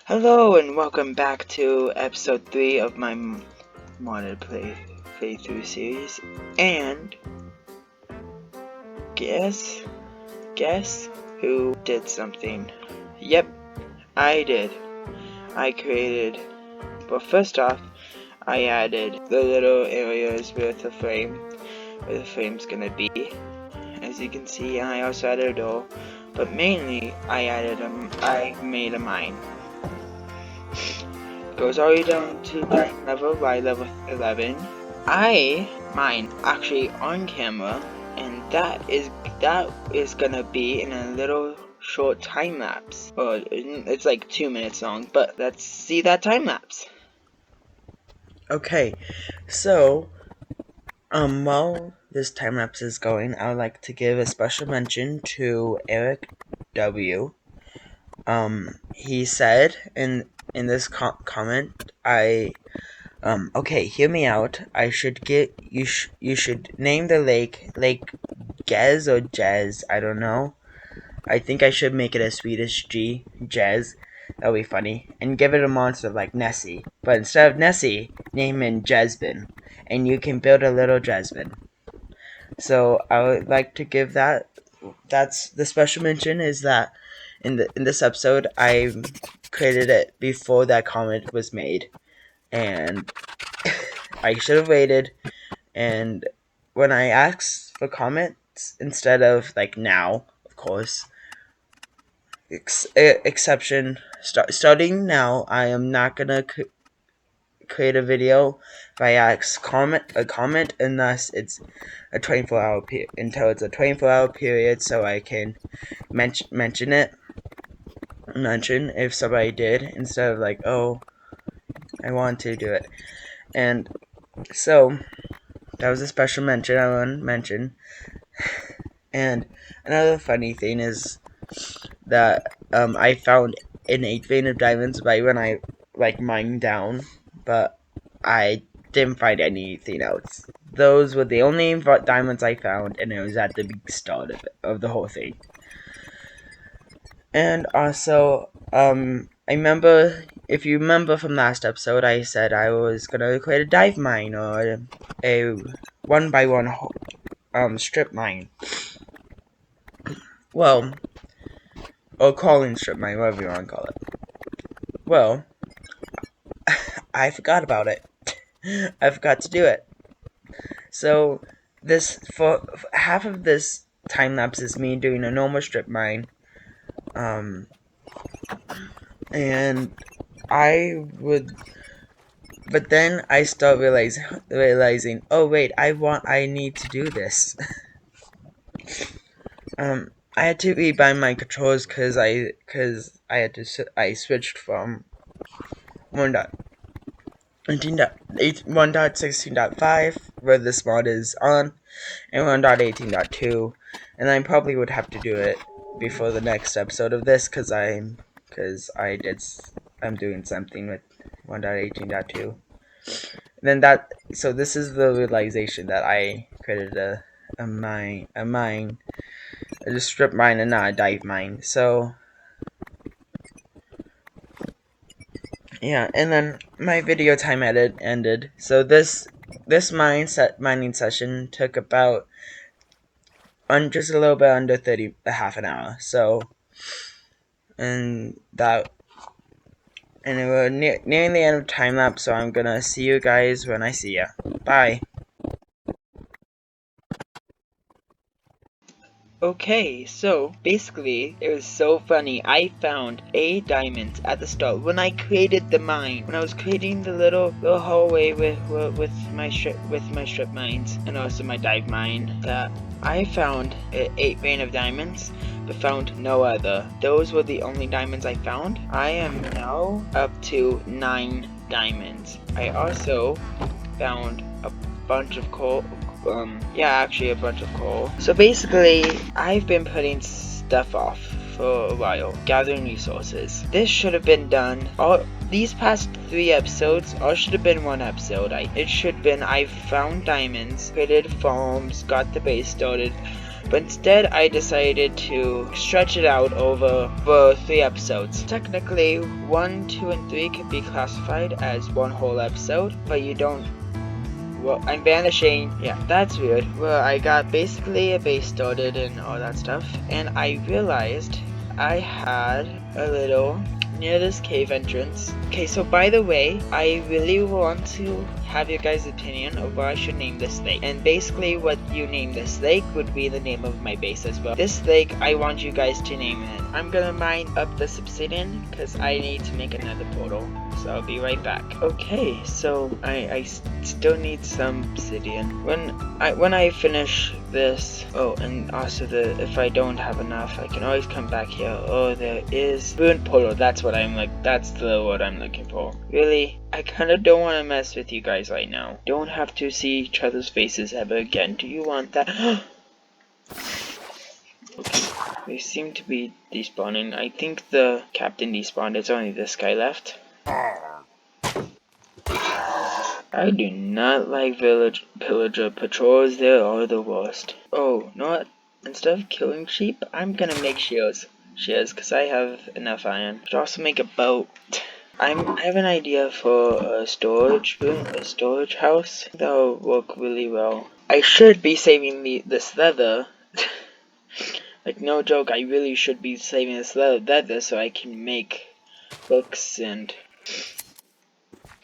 Hello and welcome back to episode 3 of my modded playthrough series. And guess who did something? Yep, I did. I created, well, first off, I added the little areas where the frame's gonna be, as you can see. And I also added a door, but mainly I made a mine. Goes all the way down to that level by level 11. I mine actually on camera, and that is gonna be in a little short time lapse. Well, it's like 2 minutes long, but let's see that time lapse. Okay, so while this time lapse is going, I would like to give a special mention to Eric W. He said in this comment, okay, hear me out. I should you should name the lake Gez or Jez. I don't know. I think I should make it a Swedish G, Jez. That'll be funny. And give it a monster like Nessie. But instead of Nessie, name it Jesbin, and you can build a little Jesbin. So I would like to give that. That's the special mention, is that in this episode I created it before that comment was made, and I should have waited. And when I asked for comments instead of like now, of course, exception, starting now, I am not gonna create a video if I ask a comment unless it's a 24-hour until it's a 24-hour period, so I can mention if somebody did, instead of like, oh, I want to do it. And so that was a special mention I want to mention. And another funny thing is that I found an 8 vein of diamonds right when I mined down, but I didn't find anything else. Those were the only diamonds I found, and it was at the big start of the whole thing. And also, I remember, if you remember from last episode, I said I was gonna create a dive mine, or a 1x1 strip mine. Well, or crawling strip mine, whatever you want to call it. Well, I forgot about it. I forgot to do it. So for half of this time lapse is me doing a normal strip mine. And but then I start realizing, oh wait, I need to do this. I had to rebind my controls because I switched from 1.16.5 where this mod is on, and 1.18.2, and I probably would have to do it before the next episode of this because I'm doing something with 1.18.2. Then so this is the realization that I created a strip mine and not a dive mine. So yeah, and then my video time ended. So this mining session took about just a little bit under half an hour. So, and we're nearing the end of time lapse, so I'm gonna see you guys when I see ya. Bye. Okay, so basically, it was so funny. I found 8 diamonds at the start when I created the mine. When I was creating the little hallway with my strip mines and also my dive mine, that I found 8 vein of diamonds, but found no other. Those were the only diamonds I found. I am now up to 9 diamonds. I also found a bunch of coal. Actually a bunch of coal. So basically, I've been putting stuff off for a while, gathering resources. This should have been done, these past 3 episodes, all should have been 1 episode. I found diamonds, created farms, got the base started, but instead I decided to stretch it out over 3 episodes. Technically, 1, 2, and 3 could be classified as one whole episode, but you don't. Well, I'm vanishing. Yeah, that's weird. Well, I got basically a base started and all that stuff, and I realized I had a little near this cave entrance. Okay, so by the way, I really want to have your guys' opinion of what I should name this lake. And basically what you name this lake would be the name of my base as well. This lake, I want you guys to name it. I'm gonna mine up the obsidian because I need to make another portal. So I'll be right back. Okay, so I still need some obsidian. When I finish this, oh, and also if I don't have enough, I can always come back here. Oh, there is ruined portal. That's what that's the word I'm looking for. Really, I kind of don't want to mess with you guys right now. Don't have to see each other's faces ever again. Do you want that? Okay, they seem to be despawning. I think the captain despawned. It's only this guy left. I do not like pillager patrols. They are the worst. Oh, you know what? Instead of killing sheep, I'm gonna make shears. Because I have enough iron. Should also make a boat. I have an idea for a storage room, a storage house. That'll work really well. I should be saving this leather. Like, no joke, I really should be saving this leather so I can make books and...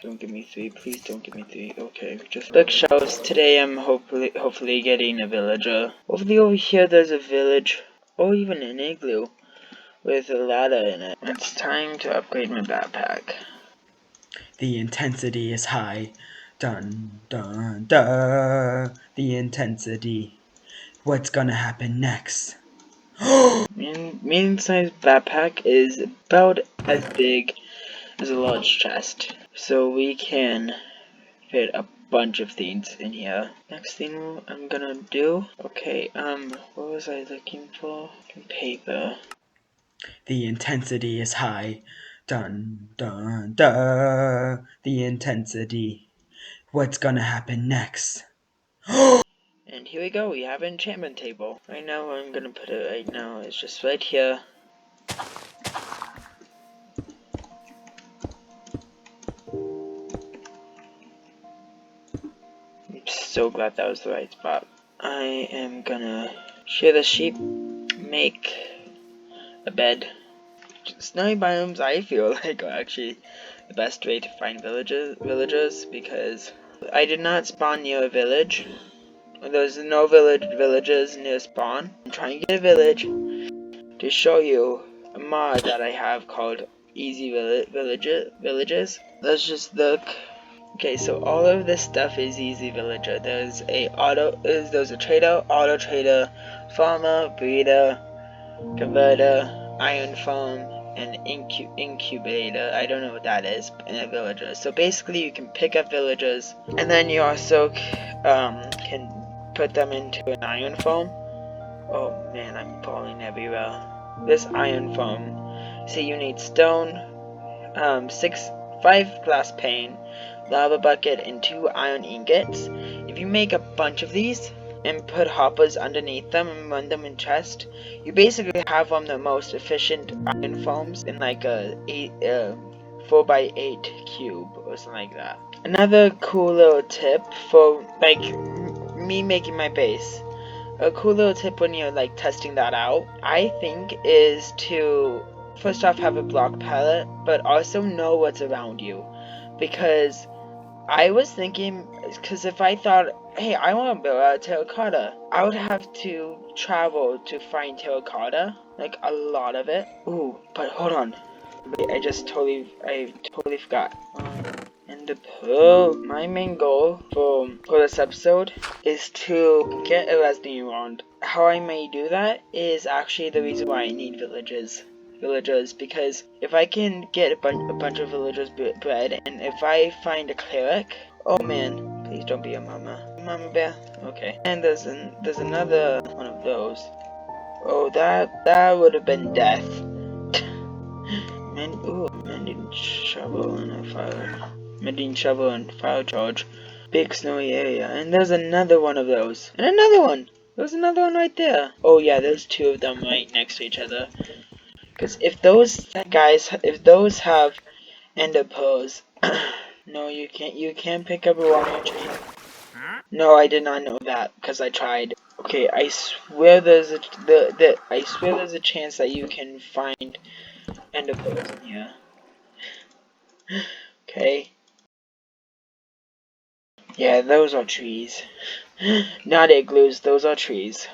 Don't give me 3, please don't give me 3. Okay, just bookshelves. Today I'm hopefully getting a villager. Hopefully over here there's a village, or even an igloo, with a ladder in it. It's time to upgrade my backpack. The intensity is high. Dun dun dun. The intensity. What's gonna happen next? Medium-sized backpack is about as big as a large chest, so we can fit a bunch of things in here. Next thing I'm gonna do, okay, what was I looking for? Paper. The intensity is high. Dun dun dun. The intensity. What's gonna happen next? And here we go, we have an enchantment table. Right now where I'm gonna put it right now is just right here. I'm so glad that was the right spot. I am gonna shear the sheep, make a bed. Snowy biomes, I feel like, are actually the best way to find villagers because I did not spawn near a village. There's no villages near spawn. I'm trying to get a village to show you a mod that I have called Easy Villages. Let's just look. Okay, so all of this stuff is Easy Villager. There's a trader, auto trader, farmer, breeder, converter, iron farm, and incubator. I don't know what that is in a villager. So basically you can pick up villagers, and then you also can put them into an iron farm. Oh man, I'm falling everywhere. This iron farm. See, you need stone, 5 glass pane, lava bucket, and 2 iron ingots. If you make a bunch of these and put hoppers underneath them and run them in chest, you basically have one of the most efficient iron farms in like a 4x8 cube or something like that. Another cool little tip for like me making my base. A cool little tip when you're like testing that out, I think, is to first off have a block palette, but also know what's around you. Because I was thinking, because if I thought, hey, I want to build a terracotta, I would have to travel to find terracotta, like a lot of it. Ooh, but hold on. Wait, I totally forgot. And the pearl, my main goal for this episode is to get a residue wand. How I may do that is actually the reason why I need villagers, because if I can get a bunch of villagers bred, and if I find a cleric, oh man, please don't be a mama bear. Okay, and there's another one of those. Oh, that would have been death. Mending shovel and fire charge. Big snowy area, and there's another one of those, and another one. There's another one right there. Oh yeah, there's two of them right next to each other. Because if those have ender pearls, no, you can't. You can't pick up a warrior chain. No, I did not know that because I tried. Okay, I swear there's a chance that you can find ender pearls in here. Okay. Yeah, those are trees. Not igloos, those are trees.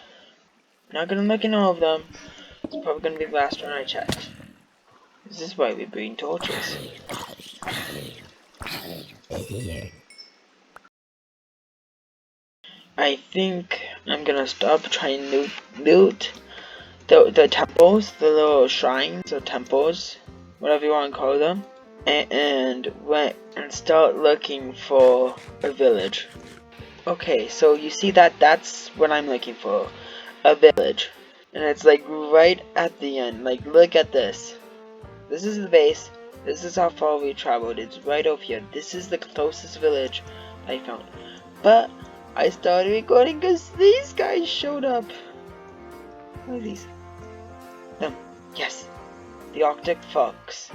Not gonna look in all of them. It's probably gonna be the last one I check. This is why we bring torches. I think I'm gonna stop trying to loot the temples, the little shrines or temples, whatever you want to call them, and start looking for a village. Okay, so you see that's what I'm looking for, a village, and it's like right at the end. Like look at this. This is the base. This is how far we traveled. It's right over here. This is the closest village I found. But I started recording because these guys showed up. What are these? Them. Yes. The Arctic Fox.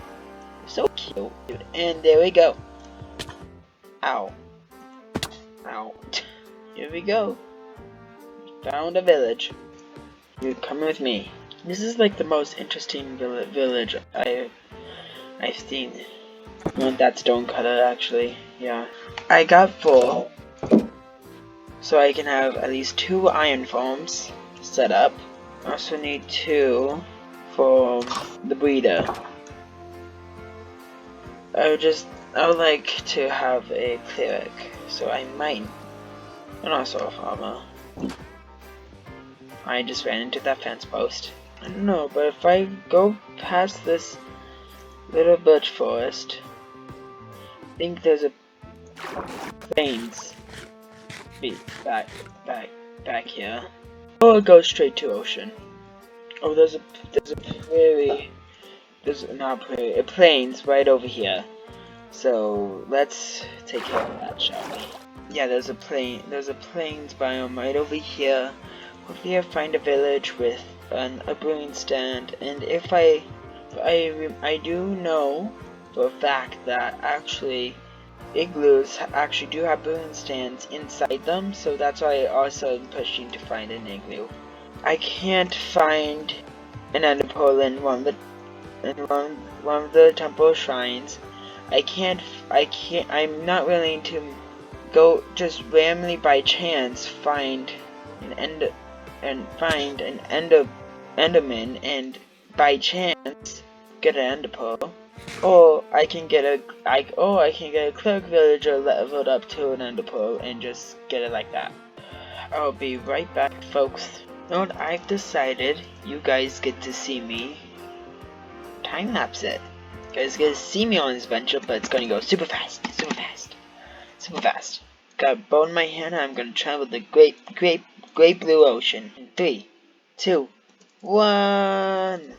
So cute. And there we go. Ow. Ow. Here we go. Found a village. You come with me. This is like the most interesting village I've seen. I want that stone cutter actually. Yeah. I got 4. So I can have at least 2 iron farms set up. I also need 2 for the breeder. I would like to have a cleric, so I might, and also a farmer. I just ran into that fence post. I don't know, but if I go past this little birch forest, I think there's a plains back here. Or it goes straight to ocean. Oh, there's a prairie. There's not a prairie, a plains right over here. So let's take care of that, shall we? Yeah, there's a plains biome right over here. Hopefully I find a village with a brewing stand, and if I do know for a fact that actually igloos actually do have brewing stands inside them, so that's why I also am pushing to find an igloo. I can't find an ender pearl in one of the temple shrines. I'm not willing to go just randomly by chance find an enderman and by chance get an ender pearl. Or I can get a cleric villager leveled up to an ender pearl and just get it like that. I'll be right back, folks. You know what I've decided? You guys get to see me time lapse it. You guys get to see me on this adventure, but it's gonna go super fast, super fast, super fast. Got a bow in my hand, and I'm gonna travel the great blue ocean. In 3, 2, 1.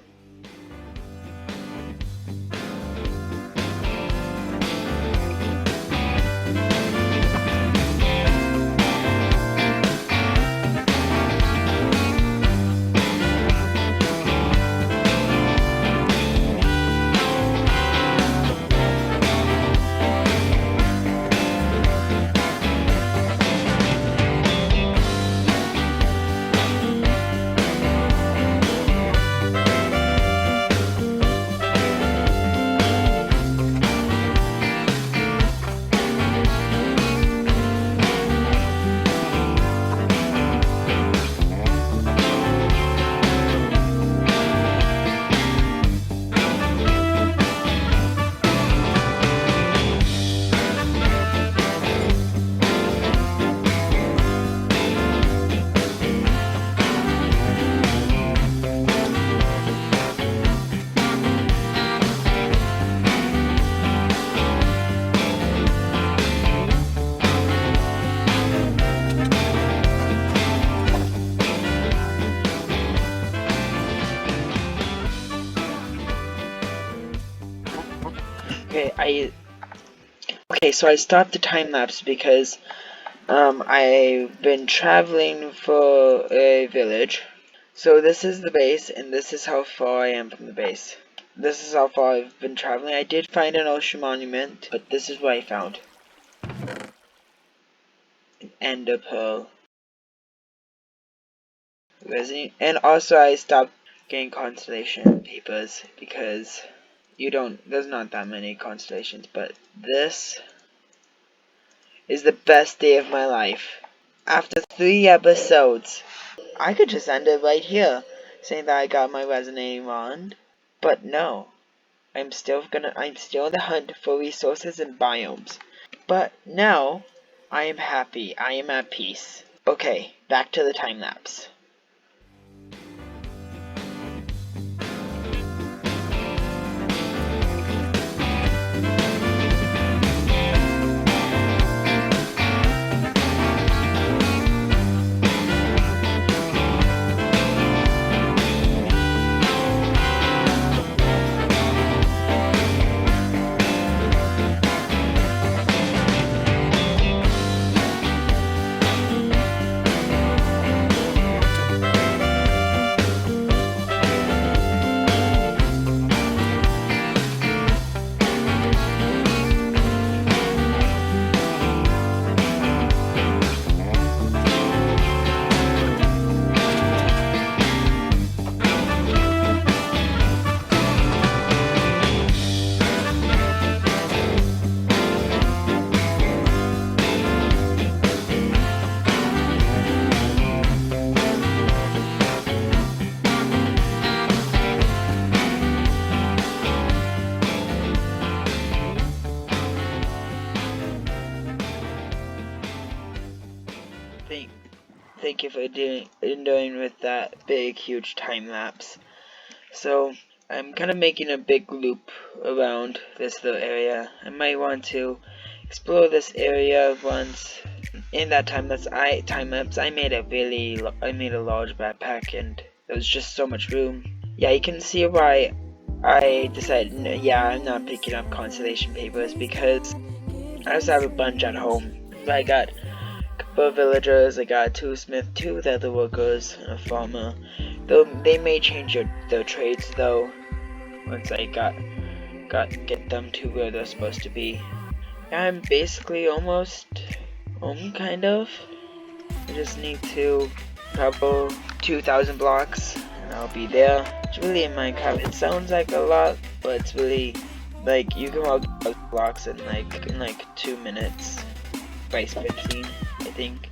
Okay, so I stopped the time lapse because I've been traveling for a village. So this is the base, and this is how far I am from the base. This is how far I've been traveling. I did find an ocean monument, but this is what I found. An ender pearl. And also I stopped getting constellation papers because there's not that many constellations, but this is the best day of my life. After 3 episodes, I could just end it right here, saying that I got my resonating wand, but no. I'm still in the hunt for resources and biomes. But now, I am happy. I am at peace. Okay, back to the time lapse. Thank you for doing with that big, huge time lapse. So, I'm kind of making a big loop around this little area. I might want to explore this area once. In that time lapse, I made a large backpack, and there was just so much room. Yeah, you can see why I decided, yeah, I'm not picking up constellation papers because I just have a bunch at home. I got a couple of villagers, I got 2 smith, 2 leather workers, and a farmer. Though they may change their trades though once I get them to where they're supposed to be. I'm basically almost home, kind of. I just need to travel 2,000 blocks and I'll be there. It's really in Minecraft. It sounds like a lot, but it's really like you can walk blocks in like 2 minutes by sprinting, I think,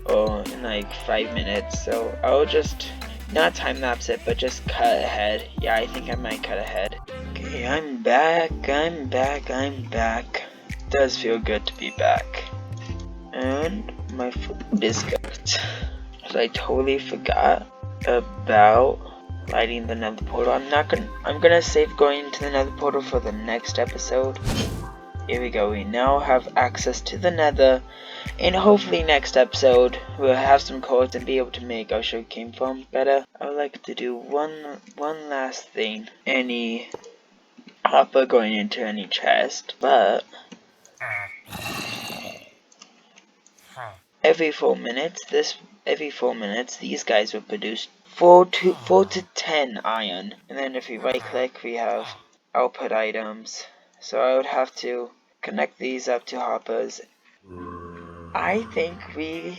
or in like 5 minutes. So I'll just not time lapse it, but just cut ahead. Yeah, I think I might cut ahead. Okay, I'm back. It does feel good to be back. And my food is cooked. So I totally forgot about lighting the nether portal. I'm gonna save going to the nether portal for the next episode. Here we go, we now have access to the nether, and hopefully next episode we'll have some codes and be able to make our sugarcane farm better. I would like to do one last thing. Any hopper going into any chest, but every 4 minutes these guys will produce 4 to 10 iron. And then if we right click, we have output items. So I would have to connect these up to hoppers. I think we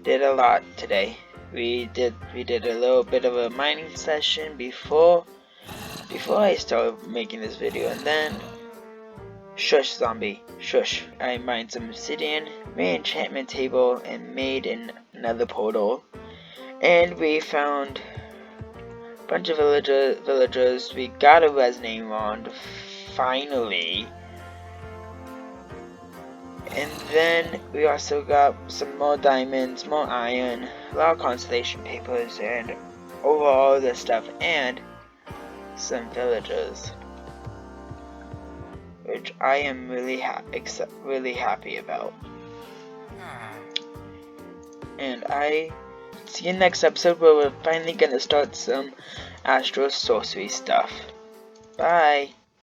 did a lot today. We did a little bit of a mining session before I started making this video, and then shush zombie, shush. I mined some obsidian, made an enchantment table, and made another portal. And we found a bunch of villagers. We got a resonating wand, finally. And then we also got some more diamonds, more iron, a lot of constellation papers, and overall this stuff, and some villagers, which I am really happy about. And I see you next episode where we're finally gonna start some astral sorcery stuff. Bye.